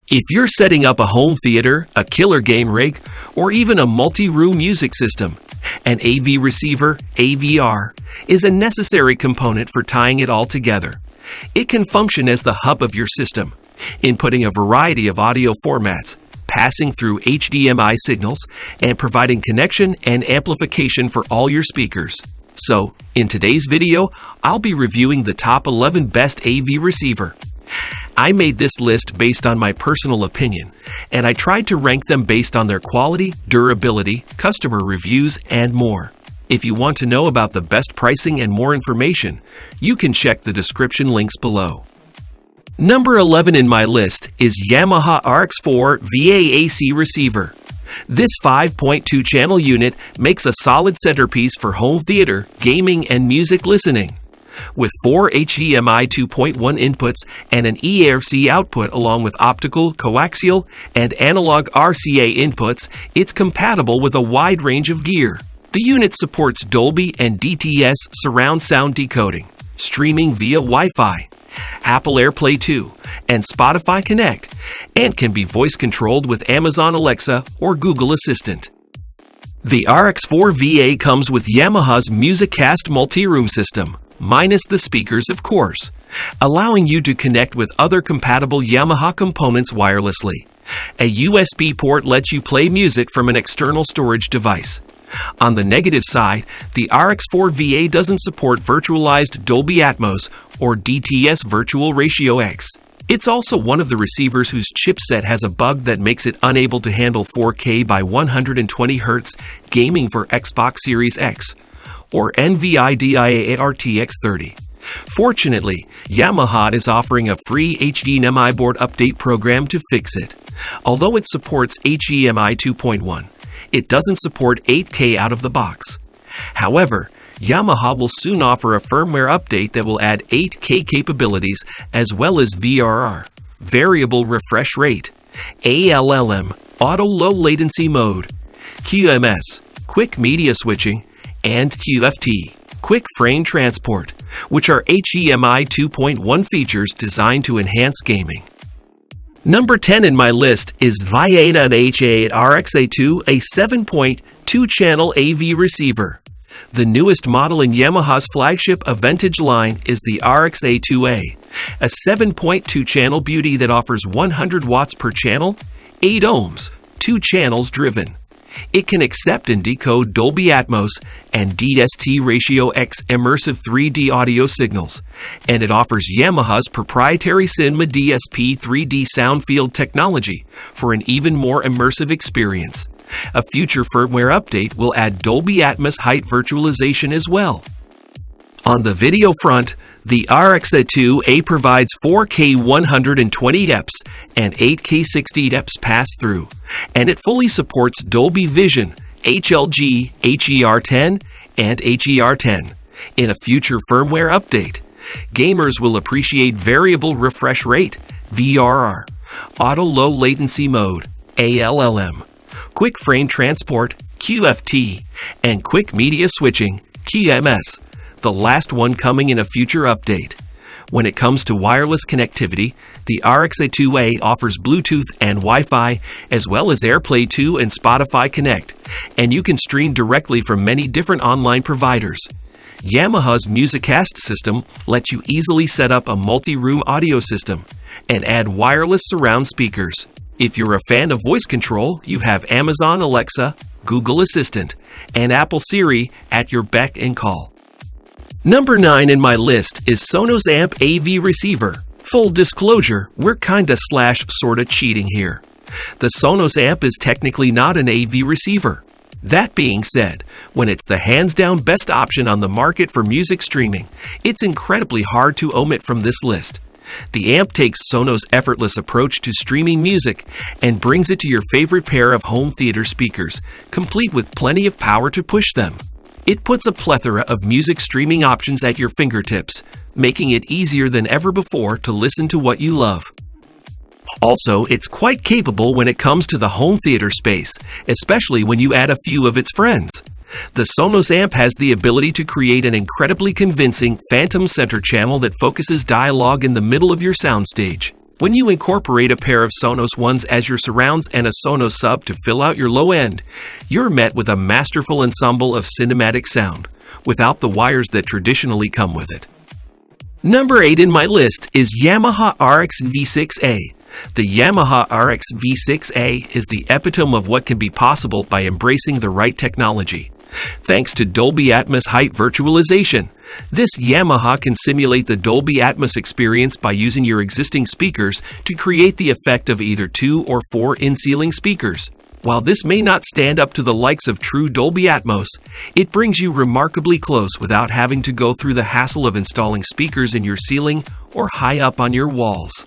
If you're setting up a home theater, a killer game rig, or even a multi-room music system, an AV receiver, AVR, is a necessary component for tying it all together. It can function as the hub of your system, inputting a variety of audio formats, passing through HDMI signals, and providing connection and amplification for all your speakers. So, in today's video, I'll be reviewing the top 11 best AV receiver. I made this list based on my personal opinion, and I tried to rank them based on their quality, durability, customer reviews, and more. If you want to know about the best pricing and more information, you can check the description links below. Number 11 in my list is Yamaha RX4 VA AC receiver. This 5.2 channel unit makes a solid centerpiece for home theater, gaming, and music listening. With 4 HDMI 2.1 inputs and an ERC output along with optical, coaxial, and analog RCA inputs, it's compatible with a wide range of gear. The unit supports Dolby and DTS surround sound decoding, streaming via Wi-Fi, Apple AirPlay 2, and Spotify Connect, and can be voice controlled with Amazon Alexa or Google Assistant. The RX4 VA comes with Yamaha's MusicCast multi-room system, minus the speakers of course, allowing you to connect with other compatible Yamaha components wirelessly. A USB port lets you play music from an external storage device. On the negative side, the RX4 VA doesn't support virtualized Dolby Atmos or DTS Virtual Ratio X. It's also one of the receivers whose chipset has a bug that makes it unable to handle 4K by 120 Hz gaming for Xbox Series X or NVIDIA RTX 30. Fortunately, Yamaha is offering a free HDMI board update program to fix it. Although it supports HDMI 2.1, it doesn't support 8K out of the box. However, Yamaha will soon offer a firmware update that will add 8K capabilities as well as VRR, Variable Refresh Rate, ALLM, Auto Low Latency Mode, QMS, Quick Media Switching, and QFT, Quick Frame Transport, which are HDMI 2.1 features designed to enhance gaming. Number 10 in my list is Denon AVR-X a 7.2 channel AV receiver. The newest model in Yamaha's flagship Aventage line is the RX2A, a 7.2 channel beauty that offers 100 watts per channel, 8 ohms, 2 channels driven. It can accept and decode Dolby Atmos and DST Ratio X immersive 3D audio signals, and it offers Yamaha's proprietary Cinema DSP 3D sound field technology for an even more immersive experience. A future firmware update will add Dolby Atmos height virtualization as well. On the video front, the RX2A provides 4K 120 dps and 8K 60 dps pass-through, and it fully supports Dolby Vision, HLG, HER10, and HER10. In a future firmware update, gamers will appreciate Variable Refresh Rate, VRR, Auto Low Latency Mode, ALLM, Quick Frame Transport, QFT, and Quick Media Switching, QMS, the last one coming in a future update. When it comes to wireless connectivity, the RX2A offers Bluetooth and Wi-Fi, as well as AirPlay 2 and Spotify Connect, and you can stream directly from many different online providers. Yamaha's MusicCast system lets you easily set up a multi-room audio system and add wireless surround speakers. If you're a fan of voice control, you have Amazon Alexa, Google Assistant, and Apple Siri at your beck and call. Number 9 in my list is Sonos Amp AV Receiver. Full disclosure, we're kinda sorta cheating here. The Sonos Amp is technically not an AV receiver. That being said, when it's the hands-down best option on the market for music streaming, it's incredibly hard to omit from this list. The amp takes Sonos' effortless approach to streaming music and brings it to your favorite pair of home theater speakers, complete with plenty of power to push them. It puts a plethora of music streaming options at your fingertips, making it easier than ever before to listen to what you love. Also, it's quite capable when it comes to the home theater space, especially when you add a few of its friends. The Sonos amp has the ability to create an incredibly convincing phantom center channel that focuses dialogue in the middle of your soundstage. When you incorporate a pair of Sonos ones as your surrounds and a Sonos sub to fill out your low end, you're met with a masterful ensemble of cinematic sound, without the wires that traditionally come with it. Number 8 in my list is Yamaha RX-V6A. The Yamaha RX-V6A is the epitome of what can be possible by embracing the right technology. Thanks to Dolby Atmos height virtualization, this Yamaha can simulate the Dolby Atmos experience by using your existing speakers to create the effect of either 2 or 4 in-ceiling speakers. While this may not stand up to the likes of true Dolby Atmos, it brings you remarkably close without having to go through the hassle of installing speakers in your ceiling or high up on your walls.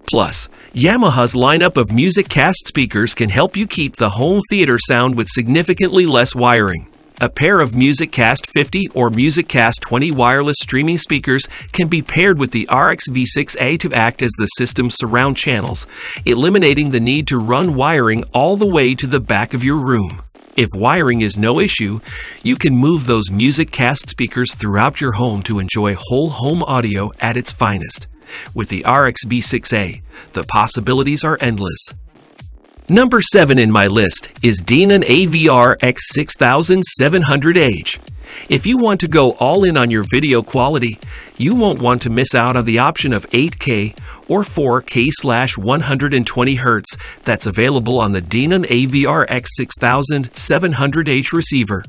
Plus, Yamaha's lineup of MusicCast speakers can help you keep the home theater sound with significantly less wiring. A pair of MusicCast 50 or MusicCast 20 wireless streaming speakers can be paired with the RX-V6A to act as the system's surround channels, eliminating the need to run wiring all the way to the back of your room. If wiring is no issue, you can move those MusicCast speakers throughout your home to enjoy whole home audio at its finest. With the RX-V6A, the possibilities are endless. Number 7 in my list is Denon AVR-X6700H. If you want to go all in on your video quality, you won't want to miss out on the option of 8K or 4K/120Hz that's available on the Denon AVR-X6700H receiver.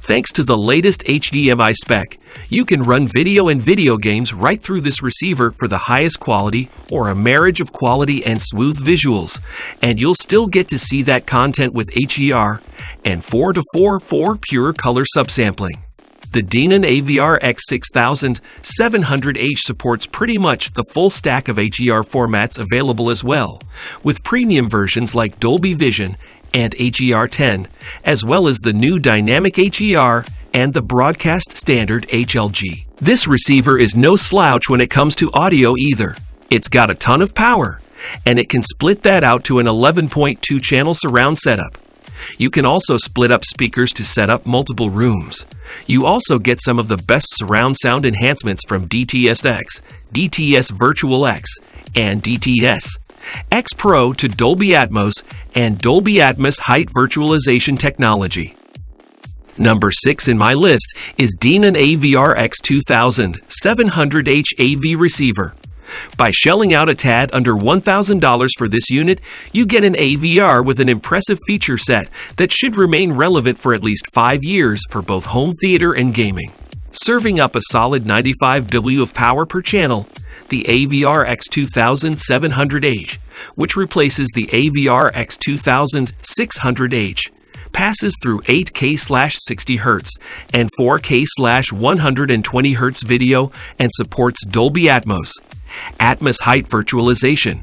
Thanks to the latest HDMI spec, you can run video and video games right through this receiver for the highest quality or a marriage of quality and smooth visuals, and you'll still get to see that content with HDR and 4:4:4 pure color subsampling. The Denon AVR-X6700H supports pretty much the full stack of HDR formats available as well, with premium versions like Dolby Vision and HDR10, as well as the new Dynamic HDR and the broadcast standard HLG. This receiver is no slouch when it comes to audio either. It's got a ton of power, and it can split that out to an 11.2 channel surround setup. You can also split up speakers to set up multiple rooms. You also get some of the best surround sound enhancements from DTS-X, DTS Virtual X, and DTS X Pro to Dolby Atmos and Dolby Atmos height virtualization technology. Number 6 in my list is Denon AVR-X2700H AV Receiver. By shelling out a tad under $1,000 for this unit, you get an AVR with an impressive feature set that should remain relevant for at least 5 years for both home theater and gaming. Serving up a solid 95 W of power per channel, the AVR-X2700H, which replaces the AVR-X2600H, passes through 8K/60Hz and 4K/120Hz video and supports Dolby Atmos, Atmos height virtualization,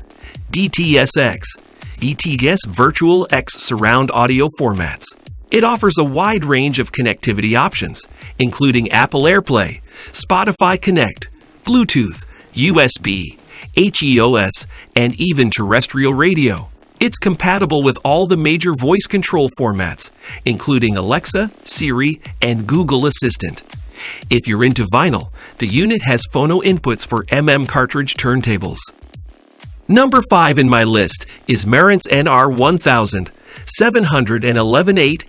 DTS-X, DTS Virtual X surround audio formats. It offers a wide range of connectivity options, including Apple AirPlay, Spotify Connect, Bluetooth, USB, HEOS, and even terrestrial radio. It's compatible with all the major voice control formats, including Alexa, Siri, and Google Assistant. If you're into vinyl, the unit has phono inputs for cartridge turntables. Number 5 in my list is Marantz NR1000711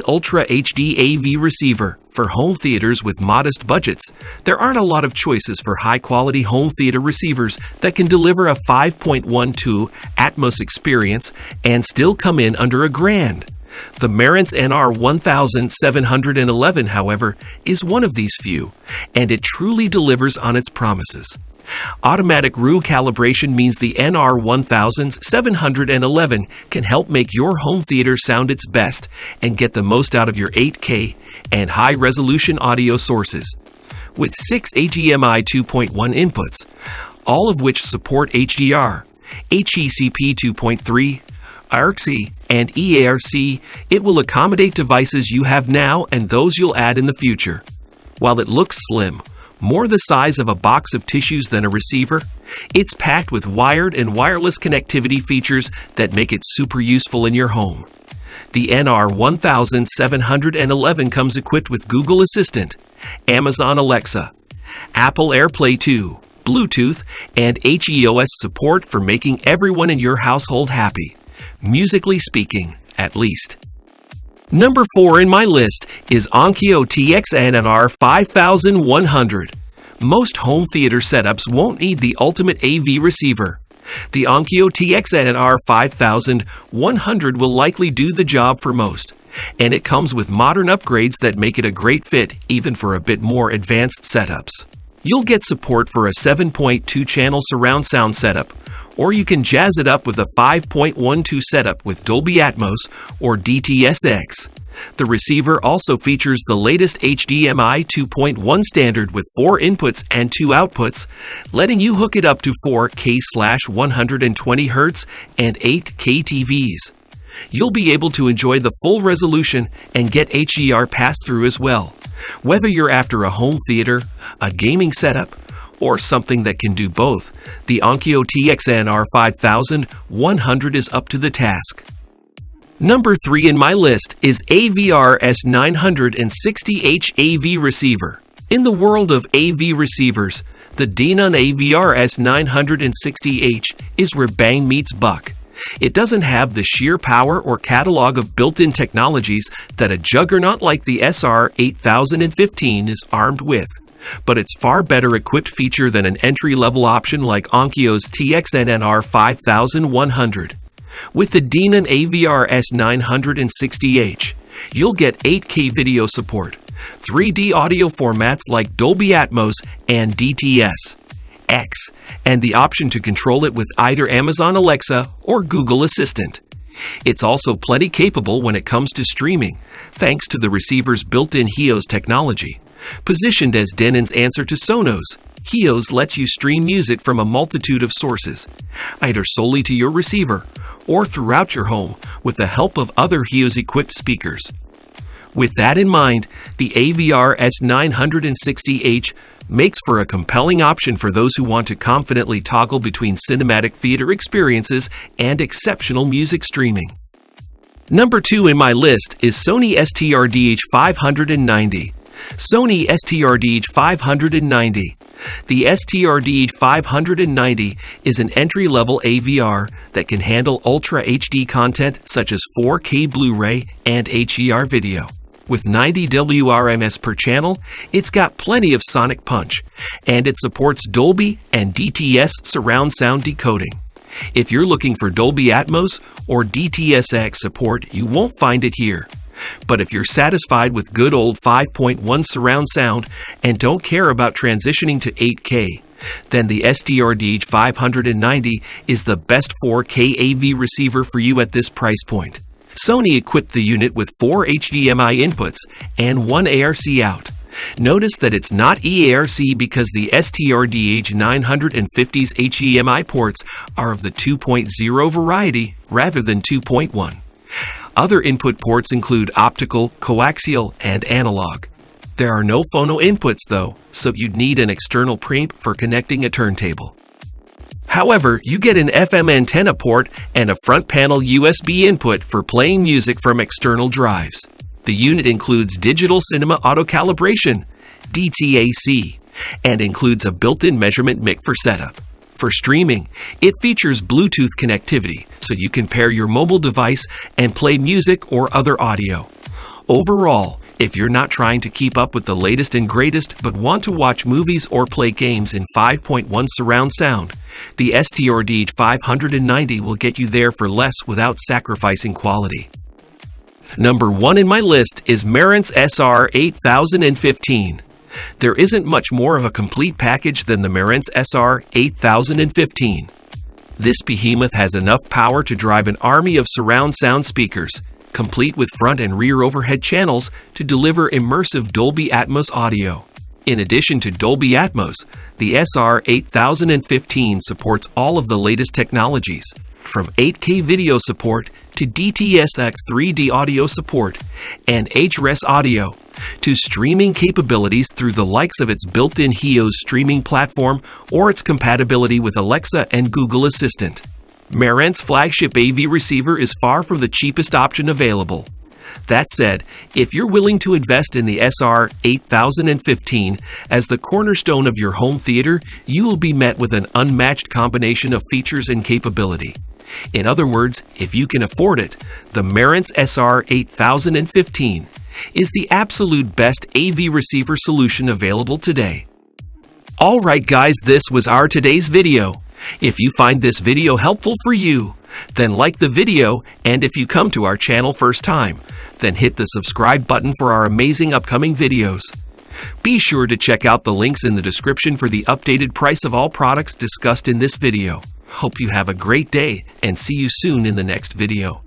Ultra HD AV Receiver. For home theaters with modest budgets, there aren't a lot of choices for high-quality home theater receivers that can deliver a 5.12 Atmos experience and still come in under $1,000. The Marantz NR1000711, however, is one of these few, and it truly delivers on its promises. Automatic RU calibration means the NR1000711 can help make your home theater sound its best and get the most out of your 8K and high-resolution audio sources. With 6 HDMI 2.1 inputs, all of which support HDR, HECP 2.3, ARC, and EARC, it will accommodate devices you have now and those you'll add in the future. While it looks slim, more the size of a box of tissues than a receiver, it's packed with wired and wireless connectivity features that make it super useful in your home. The NR1000711 comes equipped with Google Assistant, Amazon Alexa, Apple AirPlay 2, Bluetooth, and HEOS support for making everyone in your household happy, musically speaking, at least. Number 4 in my list is Onkyo TXNR5000100. Most home theater setups won't need the ultimate AV receiver. The Onkyo TXNR5000100 will likely do the job for most, and it comes with modern upgrades that make it a great fit even for a bit more advanced setups. You'll get support for a 7.2-channel surround sound setup, or you can jazz it up with a 5.12 setup with Dolby Atmos or DTS:X. The receiver also features the latest HDMI 2.1 standard with 4 inputs and 2 outputs, letting you hook it up to 4K/120 Hz and 8K TVs. You'll be able to enjoy the full resolution and get HDR pass-through as well. Whether you're after a home theater, a gaming setup, or something that can do both, the Onkyo TXNR5000100 is up to the task. Number 3 in my list is AVR-S960H AV Receiver. In the world of AV receivers, the Denon AVR-S960H is where bang meets buck. It doesn't have the sheer power or catalog of built-in technologies that a juggernaut like the SR8015 is armed with, but it's far better equipped feature than an entry-level option like Onkyo's TXNR5000100. With the Denon AVR-S960H, you'll get 8K video support, 3D audio formats like Dolby Atmos and DTS::X, and the option to control it with either Amazon Alexa or Google Assistant. It's also plenty capable when it comes to streaming, thanks to the receiver's built-in HEOS technology. Positioned as Denon's answer to Sonos, HEOS lets you stream music from a multitude of sources, either solely to your receiver or throughout your home with the help of other HEOS-equipped speakers. With that in mind, the AVR-S960H makes for a compelling option for those who want to confidently toggle between cinematic theater experiences and exceptional music streaming. Number 2 in my list is Sony STRD590. Sony STRD590. The STRD590 is an entry-level AVR that can handle Ultra HD content such as 4K Blu-ray and HDR video. With 90 WRMS per channel, it's got plenty of sonic punch, and it supports Dolby and DTS surround sound decoding. If you're looking for Dolby Atmos or DTS:X support, you won't find it here. But if you're satisfied with good old 5.1 surround sound and don't care about transitioning to 8K, then the STRD590 is the best 4K AV receiver for you at this price point. Sony equipped the unit with 4 HDMI inputs and 1 ARC out. Notice that it's not EARC because the STRD950's HDMI ports are of the 2.0 variety rather than 2.1. Other input ports include optical, coaxial, and analog. There are no phono inputs though, so you'd need an external preamp for connecting a turntable. However, you get an FM antenna port and a front panel USB input for playing music from external drives. The unit includes digital cinema auto calibration, DTAC, and includes a built-in measurement mic for setup. For streaming, it features Bluetooth connectivity, so you can pair your mobile device and play music or other audio. Overall, if you're not trying to keep up with the latest and greatest but want to watch movies or play games in 5.1 surround sound, the STRD590 will get you there for less without sacrificing quality. Number 1 in my list is Marantz SR8015. There isn't much more of a complete package than the Marantz SR8015. This behemoth has enough power to drive an army of surround sound speakers, complete with front and rear overhead channels to deliver immersive Dolby Atmos audio. In addition to Dolby Atmos, the SR8015 supports all of the latest technologies, from 8K video support to DTS:X 3D audio support and HRS audio, to streaming capabilities through the likes of its built-in HEOS streaming platform or its compatibility with Alexa and Google Assistant. Marantz flagship AV receiver is far from the cheapest option available. That said, if you're willing to invest in the SR8015 as the cornerstone of your home theater, you will be met with an unmatched combination of features and capability. In other words, if you can afford it, the Marantz SR8015 is the absolute best AV receiver solution available today. Alright guys, this was our today's video. If you find this video helpful for you, then like the video, and if you come to our channel first time, then hit the subscribe button for our amazing upcoming videos. Be sure to check out the links in the description for the updated price of all products discussed in this video. Hope you have a great day and see you soon in the next video.